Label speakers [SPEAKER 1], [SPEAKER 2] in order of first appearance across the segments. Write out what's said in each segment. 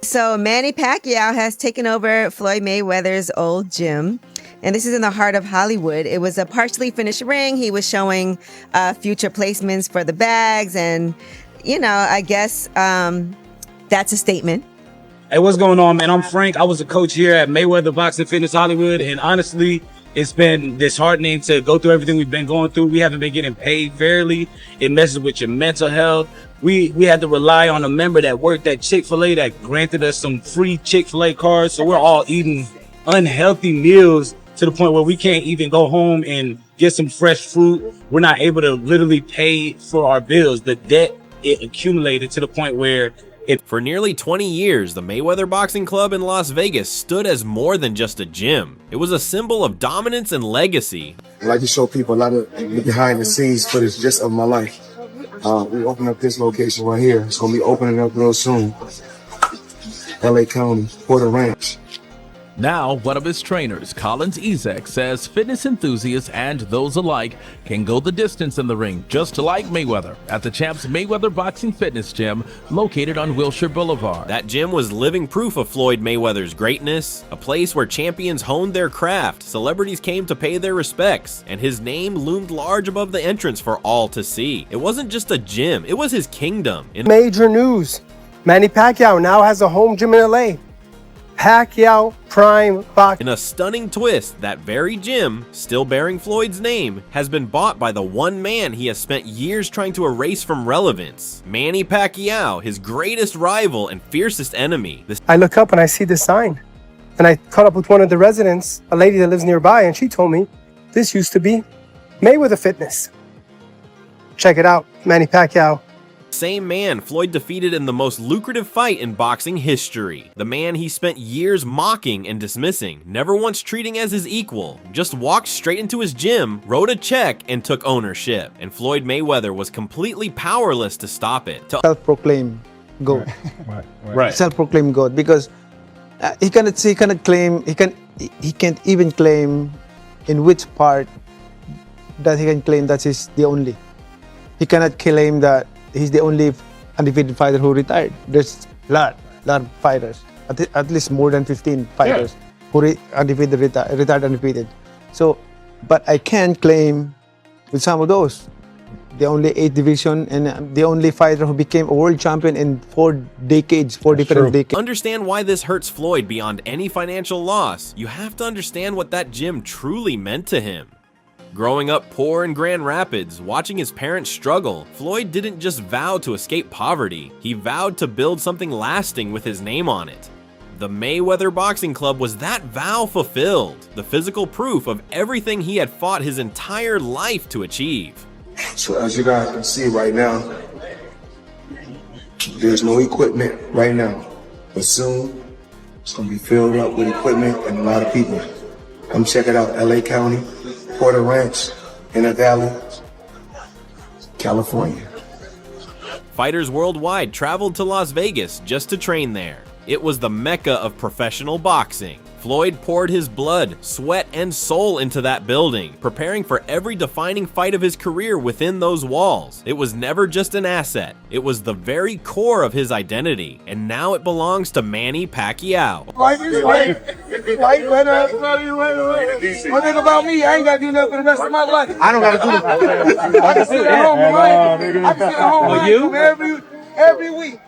[SPEAKER 1] So Manny Pacquiao has taken over Floyd Mayweather's old gym. And this is in the heart of Hollywood. It was a partially finished ring. He was showing future placements for the bags. And, I guess that's a statement.
[SPEAKER 2] Hey, what's going on, man? I'm Frank. I was a coach here at Mayweather Boxing Fitness Hollywood. And honestly, it's been disheartening to go through everything we've been going through. We haven't been getting paid fairly. It messes with your mental health. We had to rely on a member that worked at Chick-fil-A that granted us some free Chick-fil-A cards. So we're all eating unhealthy meals to the point where we can't even go home and get some fresh fruit. We're not able to literally pay for our bills. The debt, it accumulated to the point where
[SPEAKER 3] For nearly 20 years, the Mayweather Boxing Club in Las Vegas stood as more than just a gym. It was a symbol of dominance and legacy.
[SPEAKER 4] I like to show people a lot of behind the scenes footage just of my life. We opened up this location right here. It's going to be opening up real soon. LA County, Porter Ranch.
[SPEAKER 5] Now, one of his trainers, Collins Ezek, says fitness enthusiasts and those alike can go the distance in the ring, just like Mayweather, at the champ's Mayweather Boxing Fitness Gym located on Wilshire Boulevard.
[SPEAKER 3] That gym was living proof of Floyd Mayweather's greatness, a place where champions honed their craft, celebrities came to pay their respects, and his name loomed large above the entrance for all to see. It wasn't just a gym, it was his kingdom.
[SPEAKER 6] Major news. Manny Pacquiao now has a home gym in LA. Pacquiao Prime Boxing.
[SPEAKER 3] In a stunning twist, that very gym, still bearing Floyd's name, has been bought by the one man he has spent years trying to erase from relevance. Manny Pacquiao, his greatest rival and fiercest enemy.
[SPEAKER 6] I look up and I see this sign. And I caught up with one of the residents, a lady that lives nearby, and she told me this used to be Mayweather Fitness. Check it out, Manny Pacquiao.
[SPEAKER 3] Same man Floyd defeated in the most lucrative fight in boxing history. The man he spent years mocking and dismissing, never once treating as his equal, just walked straight into his gym, wrote a check, and took ownership. And Floyd Mayweather was completely powerless to stop it.
[SPEAKER 7] Self-proclaimed GOAT.
[SPEAKER 2] right.
[SPEAKER 7] Self-proclaimed GOAT, because he can't even claim in which part that he can claim that he's the only. He cannot claim that he's the only undefeated fighter who retired. There's a lot of fighters, at least more than 15 fighters who retired undefeated. So, but I can claim with some of those, the only 8 division and the only fighter who became a world champion in 4 decades, 4 different decades.
[SPEAKER 3] Understand why this hurts Floyd beyond any financial loss. You have to understand what that gym truly meant to him. Growing up poor in Grand Rapids, watching his parents struggle, Floyd didn't just vow to escape poverty, he vowed to build something lasting with his name on it. The Mayweather Boxing Club was that vow fulfilled, the physical proof of everything he had fought his entire life to achieve.
[SPEAKER 4] So as you guys can see right now, there's no equipment right now, but soon it's going to be filled up with equipment and a lot of people. Come check it out, LA County, Porter Ranch, in the Valley, California.
[SPEAKER 3] Fighters worldwide traveled to Las Vegas just to train there. It was the mecca of professional boxing. Floyd poured his blood, sweat, and soul into that building, preparing for every defining fight of his career within those walls. It was never just an asset, it was the very core of his identity, and now it belongs to Manny Pacquiao.
[SPEAKER 6] One thing about me, I ain't got to do nothing for the rest of my life. I don't got to do nothing. I can sit at home, man. I can sit at home every week.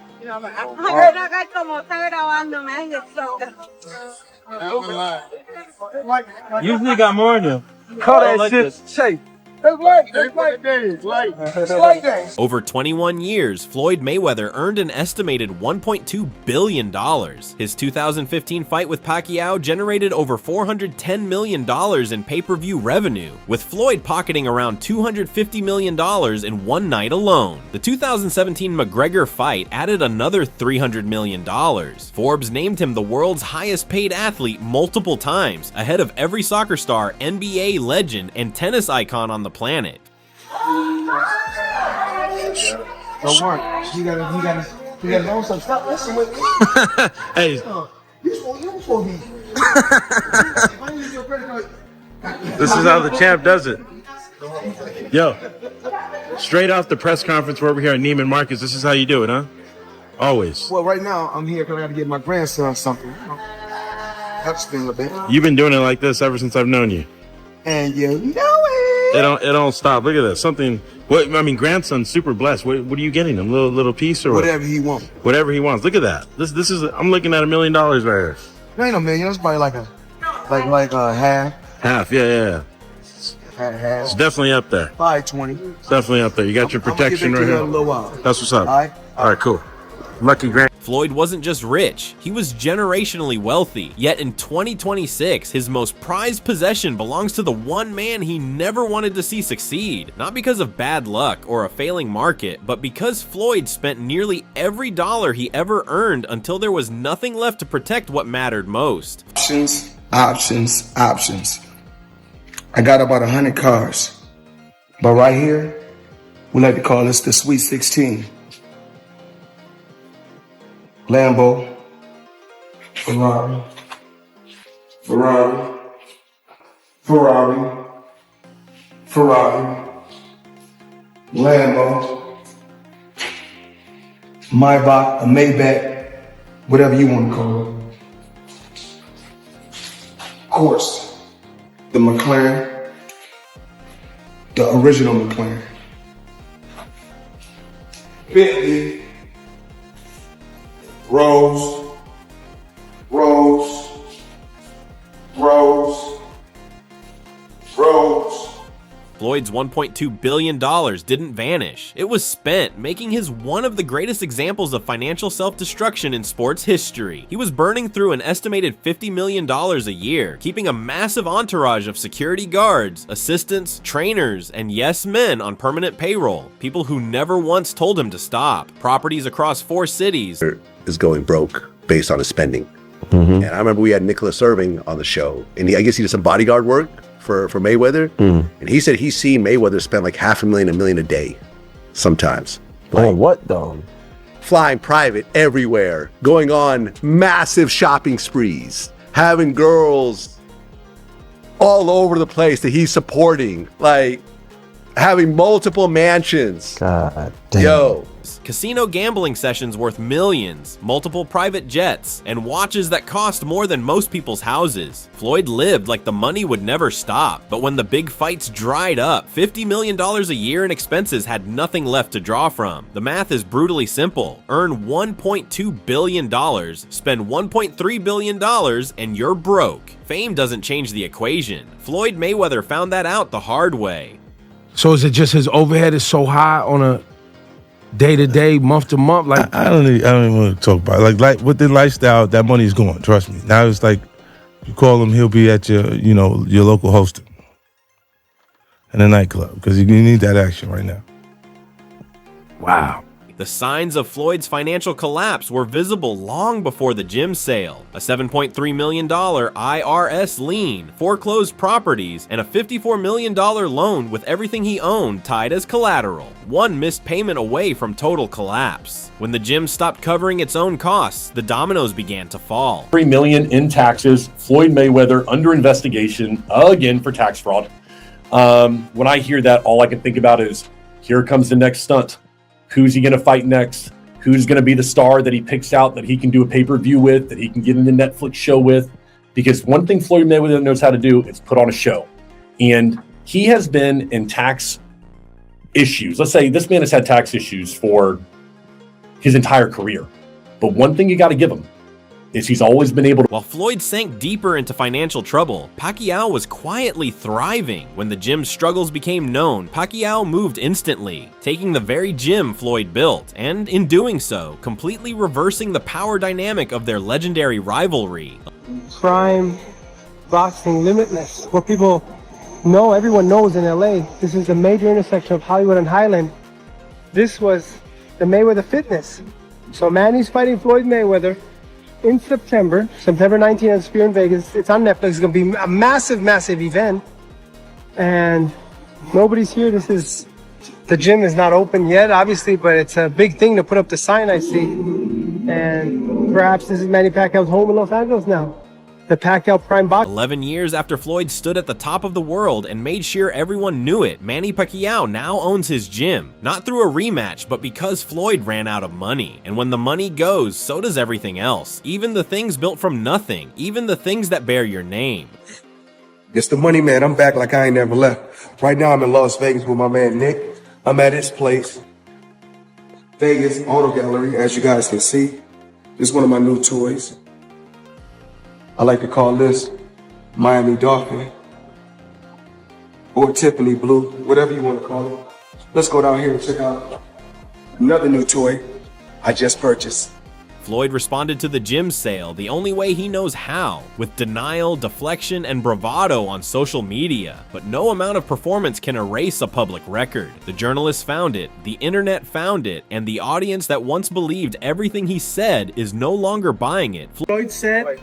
[SPEAKER 2] Usually got more than you.
[SPEAKER 6] Call that shit shape. It's like that.
[SPEAKER 3] Over 21 years, Floyd Mayweather earned an estimated $1.2 billion. His 2015 fight with Pacquiao generated over $410 million in pay-per-view revenue, with Floyd pocketing around $250 million in one night alone. The 2017 McGregor fight added another $300 million. Forbes named him the world's highest-paid athlete multiple times, ahead of every soccer star, NBA legend, and tennis icon on the planet.
[SPEAKER 6] Don't worry. You gotta know some stuff. Listen with me.
[SPEAKER 2] Hey. This is how the champ does it. Yo, straight off the press conference we're over here at Neiman Marcus, this is how you do it, huh?
[SPEAKER 8] Always.
[SPEAKER 4] Well, right now I'm here because I got to get my grandson something. You know, helps me a little bit.
[SPEAKER 8] You've been doing it like this ever since I've known you.
[SPEAKER 4] And you know it.
[SPEAKER 8] It don't stop. Look at this. Something. What I mean, grandson's super blessed. What are you getting him? Little piece or
[SPEAKER 4] Whatever he wants.
[SPEAKER 8] Whatever he wants. Look at that. This is. I'm looking at $1 million right here.
[SPEAKER 4] It ain't a million. It's probably like a half.
[SPEAKER 8] Half. Yeah.
[SPEAKER 4] Half.
[SPEAKER 8] It's definitely up there.
[SPEAKER 4] 520.
[SPEAKER 8] It's definitely up there. You got your protection right here.
[SPEAKER 4] A little while.
[SPEAKER 8] That's what's up.
[SPEAKER 4] All right,
[SPEAKER 8] cool. Lucky grand.
[SPEAKER 3] Floyd wasn't just rich, he was generationally wealthy. Yet in 2026, his most prized possession belongs to the one man he never wanted to see succeed. Not because of bad luck or a failing market, but because Floyd spent nearly every dollar he ever earned until there was nothing left to protect what mattered most.
[SPEAKER 4] Options. I got about 100 cars. But right here, we like to call this the Sweet 16. Lambo, Ferrari, Lambo, Maybach, a Maybach, whatever you want to call it. Of course, the McLaren, the original McLaren. Bentley, Rolls.
[SPEAKER 3] Floyd's $1.2 billion didn't vanish. It was spent, making him one of the greatest examples of financial self-destruction in sports history. He was burning through an estimated $50 million a year, keeping a massive entourage of security guards, assistants, trainers, and yes men on permanent payroll, people who never once told him to stop. Properties across 4 cities.
[SPEAKER 9] Is going broke based on his spending. And I remember we had Nicholas Irving on the show, and I guess he did some bodyguard work for Mayweather. And he said he's seen Mayweather spend like $500,000, $1 million a day sometimes.
[SPEAKER 10] On what though?
[SPEAKER 9] Flying private everywhere, going on massive shopping sprees, having girls all over the place that he's supporting, like having multiple mansions.
[SPEAKER 10] God damn.
[SPEAKER 9] Yo.
[SPEAKER 3] Casino gambling sessions worth millions, multiple private jets, and watches that cost more than most people's houses. Floyd lived like the money would never stop, but when the big fights dried up, $50 million a year in expenses had nothing left to draw from. The math is brutally simple. Earn $1.2 billion, spend $1.3 billion, and you're broke. Fame doesn't change the equation. Floyd Mayweather found that out the hard way.
[SPEAKER 11] So is it just his overhead is so high on a day-to-day, month-to-month? Like
[SPEAKER 12] I don't even want to talk about it. Like with the lifestyle, that money's gone. Trust me. Now it's like you call him, he'll be at your local hosting in a nightclub because you need that action right now.
[SPEAKER 11] Wow.
[SPEAKER 3] The signs of Floyd's financial collapse were visible long before the gym sale. A $7.3 million IRS lien, foreclosed properties, and a $54 million loan with everything he owned tied as collateral. One missed payment away from total collapse. When the gym stopped covering its own costs, the dominoes began to fall.
[SPEAKER 13] $3 million in taxes, Floyd Mayweather under investigation again for tax fraud. When I hear that, all I can think about is, here comes the next stunt. Who's he going to fight next? Who's going to be the star that he picks out that he can do a pay-per-view with, that he can get in the Netflix show with? Because one thing Floyd Mayweather knows how to do is put on a show. And he has been in tax issues. Let's say this man has had tax issues for his entire career. But one thing you got to give him is he's always been able to.
[SPEAKER 3] While Floyd sank deeper into financial trouble, Pacquiao was quietly thriving. When the gym's struggles became known, Pacquiao moved instantly, taking the very gym Floyd built, and in doing so, completely reversing the power dynamic of their legendary rivalry.
[SPEAKER 6] Prime boxing limitless, where people know, everyone knows in LA, this is the major intersection of Hollywood and Highland. This was the Mayweather Fitness. So Manny's fighting Floyd Mayweather in September 19th at Sphere in Vegas. It's on Netflix. It's gonna be a massive, massive event. And nobody's here. The gym is not open yet, obviously, but it's a big thing to put up the sign I see. And perhaps this is Manny Pacquiao's home in Los Angeles now. the Pacquiao Prime Box.
[SPEAKER 3] 11 years after Floyd stood at the top of the world and made sure everyone knew it, Manny Pacquiao now owns his gym. Not through a rematch, but because Floyd ran out of money. And when the money goes, so does everything else. Even the things built from nothing. Even the things that bear your name.
[SPEAKER 4] It's the money man. I'm back like I ain't never left. Right now I'm in Las Vegas with my man Nick. I'm at his place, Vegas Auto Gallery, as you guys can see. This is one of my new toys. I like to call this Miami Dolphin or Tiffany Blue, whatever you want to call it. Let's go down here and check out another new toy I just purchased.
[SPEAKER 3] Floyd responded to the gym sale the only way he knows how, with denial, deflection, and bravado on social media. But no amount of performance can erase a public record. The journalists found it, the internet found it, and the audience that once believed everything he said is no longer buying it.
[SPEAKER 6] Floyd said,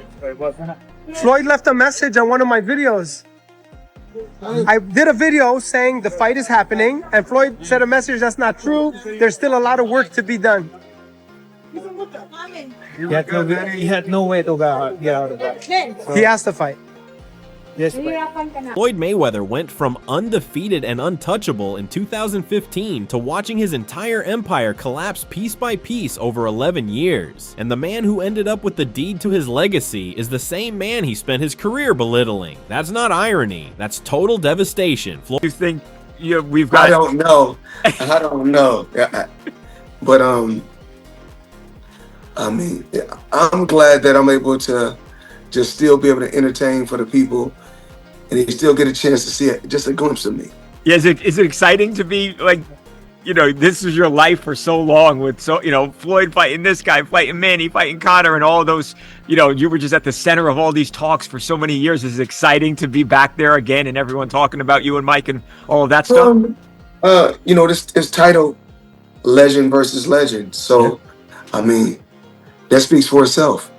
[SPEAKER 6] Floyd left a message on one of my videos. I did a video saying the fight is happening, and Floyd said a message that's not true. There's still a lot of work to be done. He had no way to get out of that. So he has to fight. Yes,
[SPEAKER 3] Floyd Mayweather went from undefeated and untouchable in 2015 to watching his entire empire collapse piece by piece over 11 years. And the man who ended up with the deed to his legacy is the same man he spent his career belittling. That's not irony. That's total devastation.
[SPEAKER 14] You think we've got?
[SPEAKER 4] I don't know. I don't know. But I mean, I'm glad that I'm able to just still be able to entertain for the people, and you still get a chance to see it, just a glimpse of me.
[SPEAKER 14] Yeah, is it exciting to be like, this is your life for so long with Floyd fighting this guy, fighting Manny, fighting Conor, and all those, you were just at the center of all these talks for so many years. Is it exciting to be back there again and everyone talking about you and Mike and all of that stuff?
[SPEAKER 4] This title, legend versus legend. So, I mean, that speaks for itself.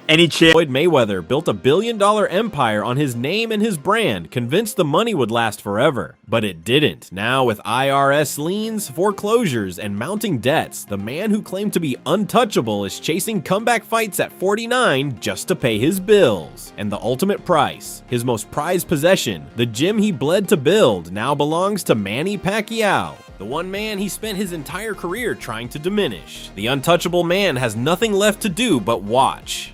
[SPEAKER 3] Floyd Mayweather built a billion-dollar empire on his name and his brand, convinced the money would last forever. But it didn't. Now, with IRS liens, foreclosures, and mounting debts, the man who claimed to be untouchable is chasing comeback fights at 49 just to pay his bills. And the ultimate price, his most prized possession, the gym he bled to build, now belongs to Manny Pacquiao, the one man he spent his entire career trying to diminish. The untouchable man has nothing left to do but watch.